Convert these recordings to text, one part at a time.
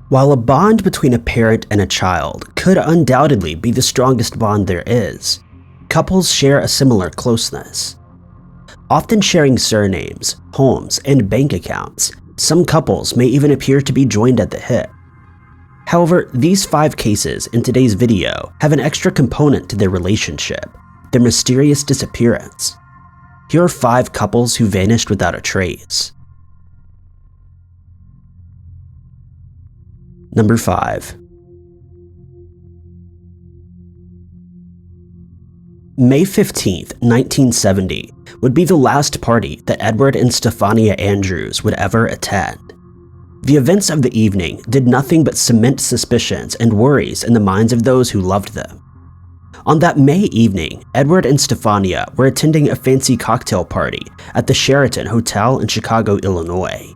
While a bond between a parent and a child could undoubtedly be the strongest bond there is, couples share a similar closeness. Often sharing surnames, homes, and bank accounts, some couples may even appear to be joined at the hip. However, these 5 cases in today's video have an extra component to their relationship: their mysterious disappearance. Here are 5 couples who vanished without a trace. Number 5. May 15th, 1970 would be the last party that Edward and Stefania Andrews would ever attend. The events of the evening did nothing but cement suspicions and worries in the minds of those who loved them. On that May evening, Edward and Stefania were attending a fancy cocktail party at the Sheraton Hotel in Chicago, Illinois.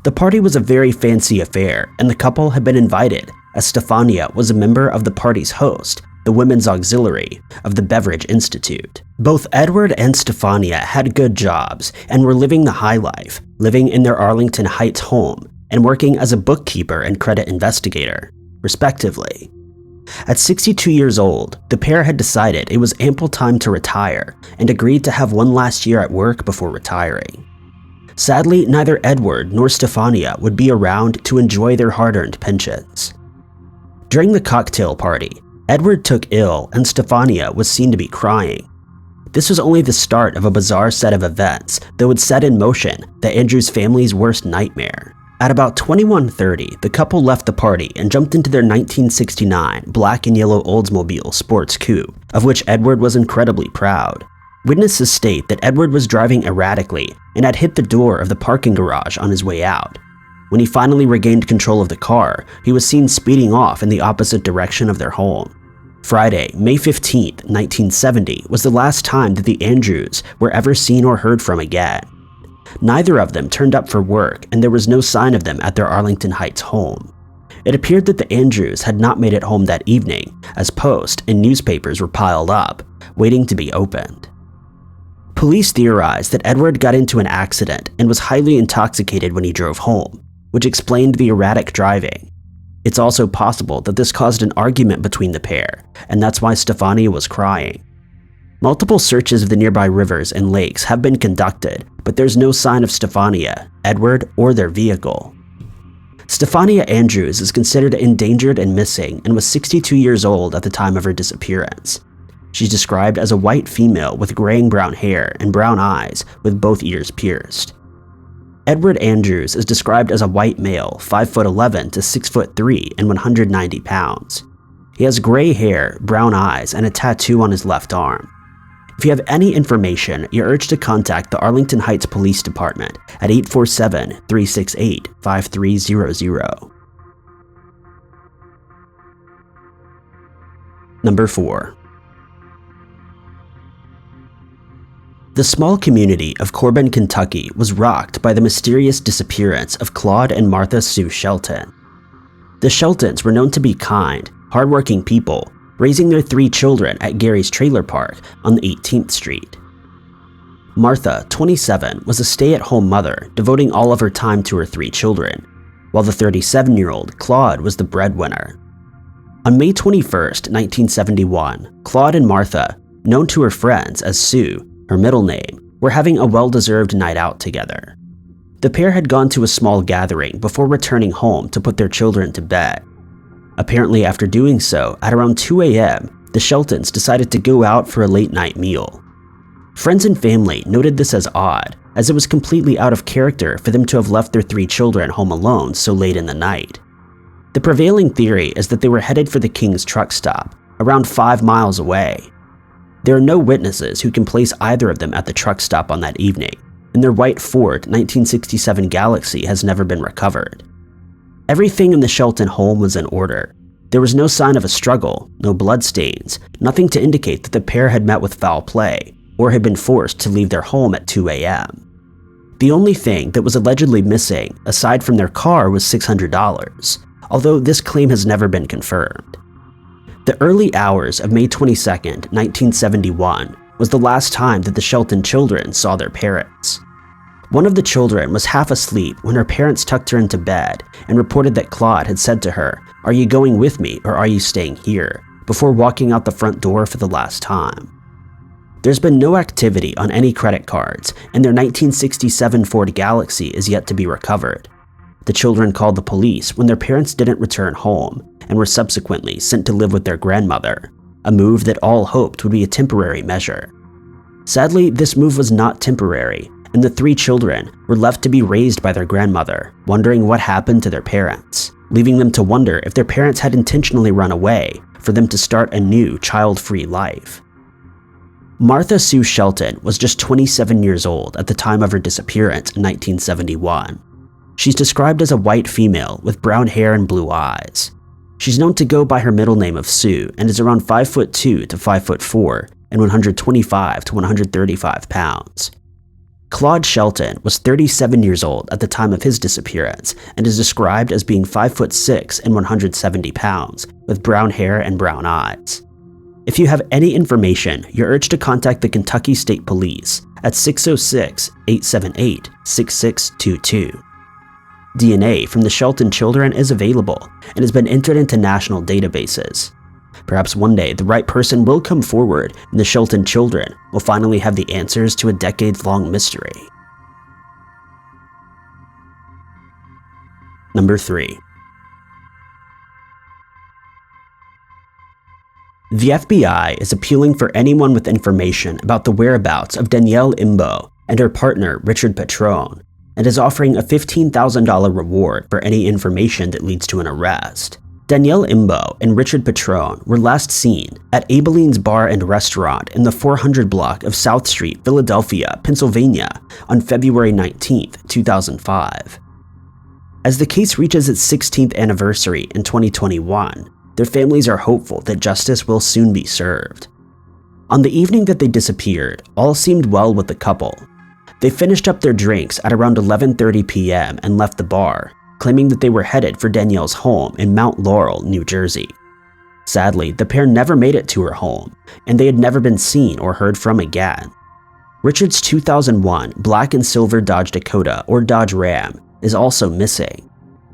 The party was a very fancy affair, and the couple had been invited, as Stefania was a member of the party's host, the Women's Auxiliary of the Beverage Institute. Both Edward and Stefania had good jobs and were living the high life, living in their Arlington Heights home and working as a bookkeeper and credit investigator, respectively. At 62 years old, the pair had decided it was ample time to retire and agreed to have one last year at work before retiring. Sadly, neither Edward nor Stefania would be around to enjoy their hard-earned pensions. During the cocktail party, Edward took ill and Stefania was seen to be crying. This was only the start of a bizarre set of events that would set in motion the Andrews family's worst nightmare. At about 21:30, the couple left the party and jumped into their 1969 black and yellow Oldsmobile sports coupe, of which Edward was incredibly proud. Witnesses state that Edward was driving erratically and had hit the door of the parking garage on his way out. When he finally regained control of the car, he was seen speeding off in the opposite direction of their home. Friday, May 15th, 1970 was the last time that the Andrews were ever seen or heard from again. Neither of them turned up for work, and there was no sign of them at their Arlington Heights home. It appeared that the Andrews had not made it home that evening, as post and newspapers were piled up, waiting to be opened. Police theorized that Edward got into an accident and was highly intoxicated when he drove home, which explained the erratic driving. It's also possible that this caused an argument between the pair, and that's why Stefania was crying. Multiple searches of the nearby rivers and lakes have been conducted, but there's no sign of Stefania, Edward, or their vehicle. Stefania Andrews is considered endangered and missing and was 62 years old at the time of her disappearance. She's described as a white female with graying brown hair and brown eyes with both ears pierced. Edward Andrews is described as a white male, 5'11" to 6'3" and 190 pounds. He has gray hair, brown eyes, and a tattoo on his left arm. If you have any information, you're urged to contact the Arlington Heights Police Department at 847-368-5300. Number 4. The small community of Corbin, Kentucky was rocked by the mysterious disappearance of Claude and Martha Sue Shelton. The Sheltons were known to be kind, hardworking people, raising their 3 children at Gary's Trailer Park on 18th Street. Martha, 27, was a stay-at-home mother, devoting all of her time to her 3 children, while the 37-year-old Claude was the breadwinner. On May 21st, 1971, Claude and Martha, known to her friends as Sue, her middle name, were having a well-deserved night out together. The pair had gone to a small gathering before returning home to put their children to bed. Apparently, after doing so, at around 2 a.m., the Sheltons decided to go out for a late-night meal. Friends and family noted this as odd, as it was completely out of character for them to have left their 3 children home alone so late in the night. The prevailing theory is that they were headed for the King's truck stop, around 5 miles away. There are no witnesses who can place either of them at the truck stop on that evening, and their white Ford 1967 Galaxy has never been recovered. Everything in the Shelton home was in order. There was no sign of a struggle, no bloodstains, nothing to indicate that the pair had met with foul play or had been forced to leave their home at 2 a.m. The only thing that was allegedly missing, aside from their car, was $600, although this claim has never been confirmed. The early hours of May 22, 1971 was the last time that the Shelton children saw their parents. One of the children was half asleep when her parents tucked her into bed and reported that Claude had said to her, "Are you going with me or are you staying here?" before walking out the front door for the last time. There's been no activity on any credit cards, and their 1967 Ford Galaxy is yet to be recovered. The children called the police when their parents didn't return home and were subsequently sent to live with their grandmother, a move that all hoped would be a temporary measure. Sadly, this move was not temporary, and the 3 children were left to be raised by their grandmother, wondering what happened to their parents, leaving them to wonder if their parents had intentionally run away for them to start a new child-free life. Martha Sue Shelton was just 27 years old at the time of her disappearance in 1971. She's described as a white female with brown hair and blue eyes. She's known to go by her middle name of Sue and is around 5'2" to 5'4" and 125 to 135 pounds. Claude Shelton was 37 years old at the time of his disappearance and is described as being 5'6" and 170 pounds with brown hair and brown eyes. If you have any information, you're urged to contact the Kentucky State Police at 606-878-6622. DNA from the Shelton children is available and has been entered into national databases. Perhaps one day the right person will come forward and the Shelton children will finally have the answers to a decades-long mystery. Number 3. The FBI is appealing for anyone with information about the whereabouts of Danielle Imbo and her partner Richard Patron, and is offering a $15,000 reward for any information that leads to an arrest. Danielle Imbo and Richard Patron were last seen at Abilene's Bar and Restaurant in the 400 block of South Street, Philadelphia, Pennsylvania on February 19, 2005. As the case reaches its 16th anniversary in 2021, their families are hopeful that justice will soon be served. On the evening that they disappeared, all seemed well with the couple. They finished up their drinks at around 11:30 p.m. and left the bar, claiming that they were headed for Danielle's home in Mount Laurel, New Jersey. Sadly, the pair never made it to her home, and they had never been seen or heard from again. Richard's 2001 black and silver Dodge Dakota, or Dodge Ram, is also missing.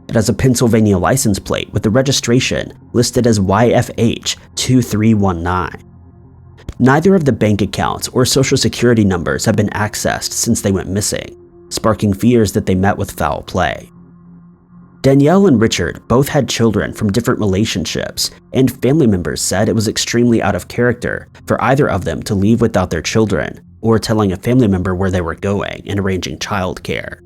It has a Pennsylvania license plate with the registration listed as YFH2319. Neither of the bank accounts or social security numbers have been accessed since they went missing, sparking fears that they met with foul play. Danielle and Richard both had children from different relationships, and family members said it was extremely out of character for either of them to leave without their children or telling a family member where they were going and arranging childcare.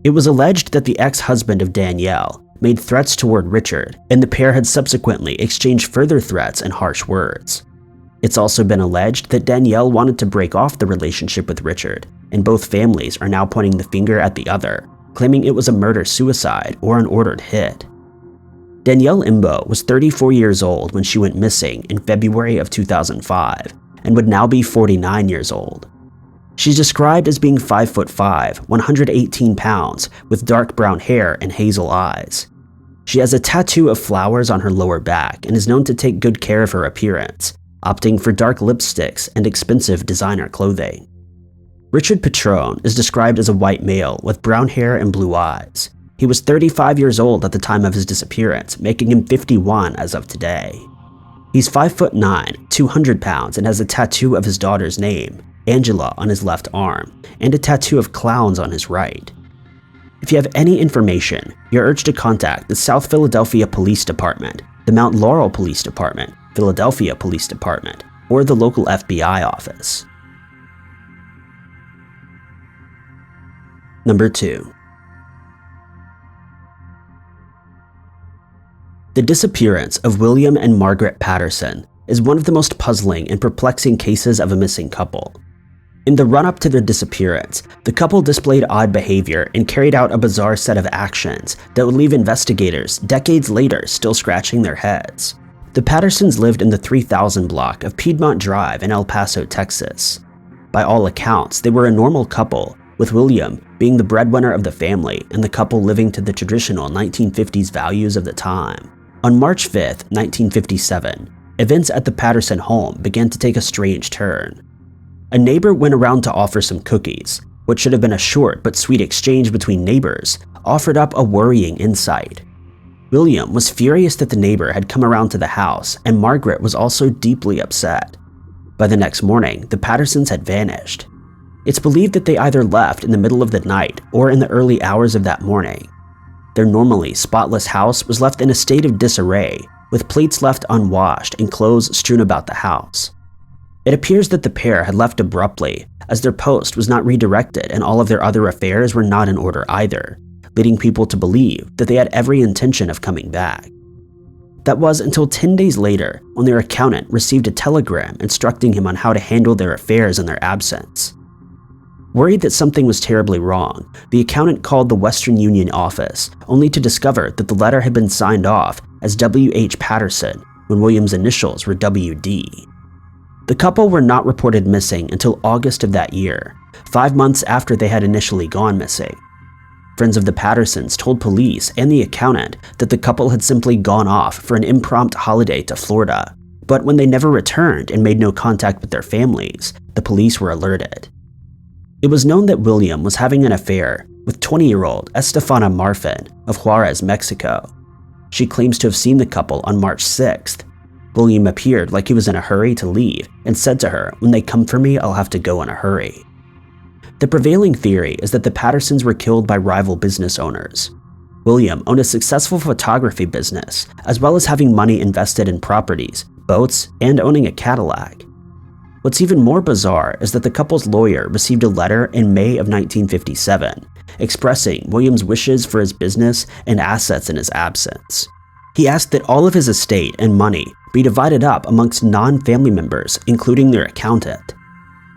It was alleged that the ex-husband of Danielle made threats toward Richard, and the pair had subsequently exchanged further threats and harsh words. It's also been alleged that Danielle wanted to break off the relationship with Richard, and both families are now pointing the finger at the other, claiming it was a murder-suicide or an ordered hit. Danielle Imbo was 34 years old when she went missing in February of 2005, and would now be 49 years old. She's described as being 5'5", 118 pounds, with dark brown hair and hazel eyes. She has a tattoo of flowers on her lower back and is known to take good care of her appearance, opting for dark lipsticks and expensive designer clothing. Richard Patron is described as a white male with brown hair and blue eyes. He was 35 years old at the time of his disappearance, making him 51 as of today. He's 5'9", 200 pounds, and has a tattoo of his daughter's name, Angela, on his left arm, and a tattoo of clowns on his right. If you have any information, you're urged to contact the South Philadelphia Police Department, the Mount Laurel Police Department, Philadelphia Police Department, or the local FBI office. Number 2. The disappearance of William and Margaret Patterson is one of the most puzzling and perplexing cases of a missing couple. In the run-up to their disappearance, the couple displayed odd behavior and carried out a bizarre set of actions that would leave investigators decades later still scratching their heads. The Pattersons lived in the 3000 block of Piedmont Drive in El Paso, Texas. By all accounts, they were a normal couple, with William being the breadwinner of the family and the couple living to the traditional 1950s values of the time. On March 5, 1957, events at the Patterson home began to take a strange turn. A neighbor went around to offer some cookies, What should have been a short but sweet exchange between neighbors offered up a worrying insight. William was furious that the neighbor had come around to the house, and Margaret was also deeply upset. By the next morning, the Pattersons had vanished. It's believed that they either left in the middle of the night or in the early hours of that morning. Their normally spotless house was left in a state of disarray, with plates left unwashed and clothes strewn about the house. It appears that the pair had left abruptly, as their post was not redirected and all of their other affairs were not in order either, leading people to believe that they had every intention of coming back. That was until 10 days later, when their accountant received a telegram instructing him on how to handle their affairs in their absence. Worried that something was terribly wrong, the accountant called the Western Union office, only to discover that the letter had been signed off as W.H. Patterson when William's initials were W.D. The couple were not reported missing until August of that year, 5 months after they had initially gone missing. Friends of the Pattersons told police and the accountant that the couple had simply gone off for an impromptu holiday to Florida, but when they never returned and made no contact with their families, the police were alerted. It was known that William was having an affair with 20-year-old Estefania Marfin of Juarez, Mexico. She claims to have seen the couple on March 6th. William appeared like he was in a hurry to leave and said to her, "When they come for me, I'll have to go in a hurry." The prevailing theory is that the Pattersons were killed by rival business owners. William owned a successful photography business, as well as having money invested in properties, boats, and owning a Cadillac. What's even more bizarre is that the couple's lawyer received a letter in May of 1957, expressing William's wishes for his business and assets in his absence. He asked that all of his estate and money be divided up amongst non-family members, including their accountant.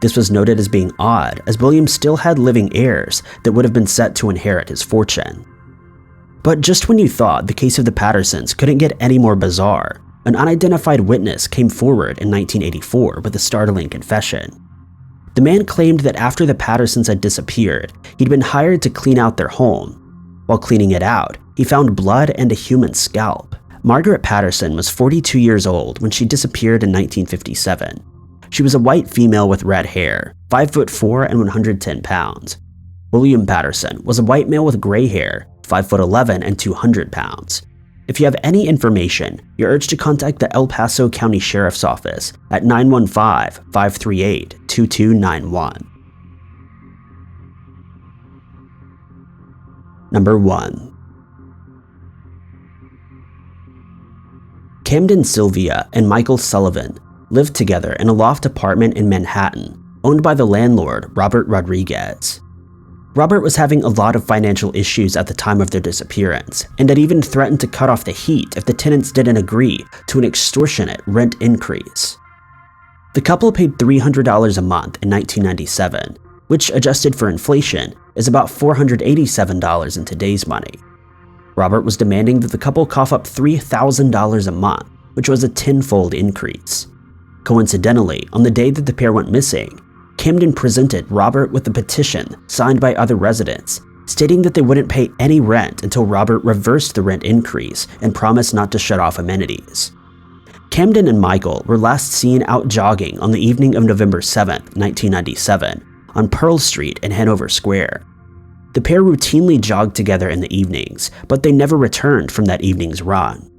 This was noted as being odd, as William still had living heirs that would have been set to inherit his fortune. But just when you thought the case of the Pattersons couldn't get any more bizarre, an unidentified witness came forward in 1984 with a startling confession. The man claimed that after the Pattersons had disappeared, he'd been hired to clean out their home. While cleaning it out, he found blood and a human scalp. Margaret Patterson was 42 years old when she disappeared in 1957. She was a white female with red hair, 5'4" and 110 pounds. William Patterson was a white male with gray hair, 5'11" and 200 pounds. If you have any information, you're urged to contact the El Paso County Sheriff's Office at 915-538-2291. Number 1. Camden Sylvia and Michael Sullivan lived together in a loft apartment in Manhattan, owned by the landlord, Robert Rodriguez. Robert was having a lot of financial issues at the time of their disappearance, and had even threatened to cut off the heat if the tenants didn't agree to an extortionate rent increase. The couple paid $300 a month in 1997, which, adjusted for inflation, is about $487 in today's money. Robert was demanding that the couple cough up $3,000 a month, which was a tenfold increase. Coincidentally, on the day that the pair went missing, Camden presented Robert with a petition signed by other residents, stating that they wouldn't pay any rent until Robert reversed the rent increase and promised not to shut off amenities. Camden and Michael were last seen out jogging on the evening of November 7, 1997, on Pearl Street in Hanover Square. The pair routinely jogged together in the evenings, but they never returned from that evening's run.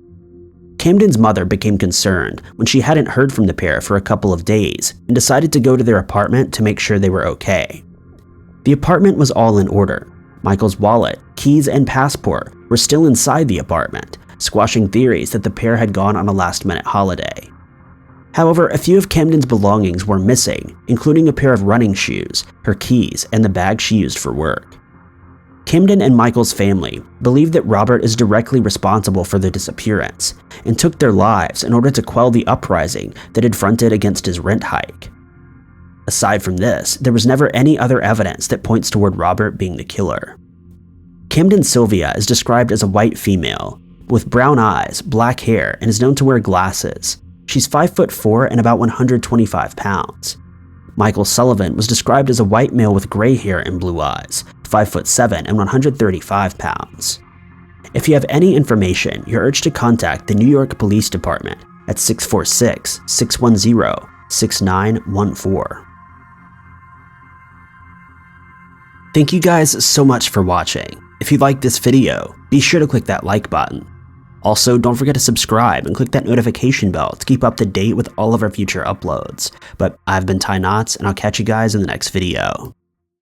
Camden's mother became concerned when she hadn't heard from the pair for a couple of days and decided to go to their apartment to make sure they were okay. The apartment was all in order. Michael's wallet, keys, and passport were still inside the apartment, squashing theories that the pair had gone on a last-minute holiday. However, a few of Camden's belongings were missing, including a pair of running shoes, her keys, and the bag she used for work. Camden and Michael's family believed that Robert is directly responsible for their disappearance and took their lives in order to quell the uprising that had fronted against his rent hike. Aside from this, there was never any other evidence that points toward Robert being the killer. Camden Sylvia is described as a white female with brown eyes, black hair, and is known to wear glasses. She's 5'4" and about 125 pounds. Michael Sullivan was described as a white male with gray hair and blue eyes, 5'7" and 135 pounds. If you have any information, you're urged to contact the New York Police Department at 646-610-6914. Thank you guys so much for watching. If you liked this video, be sure to click that like button. Also, don't forget to subscribe and click that notification bell to keep up to date with all of our future uploads. But I've been Ty Knotts, and I'll catch you guys in the next video.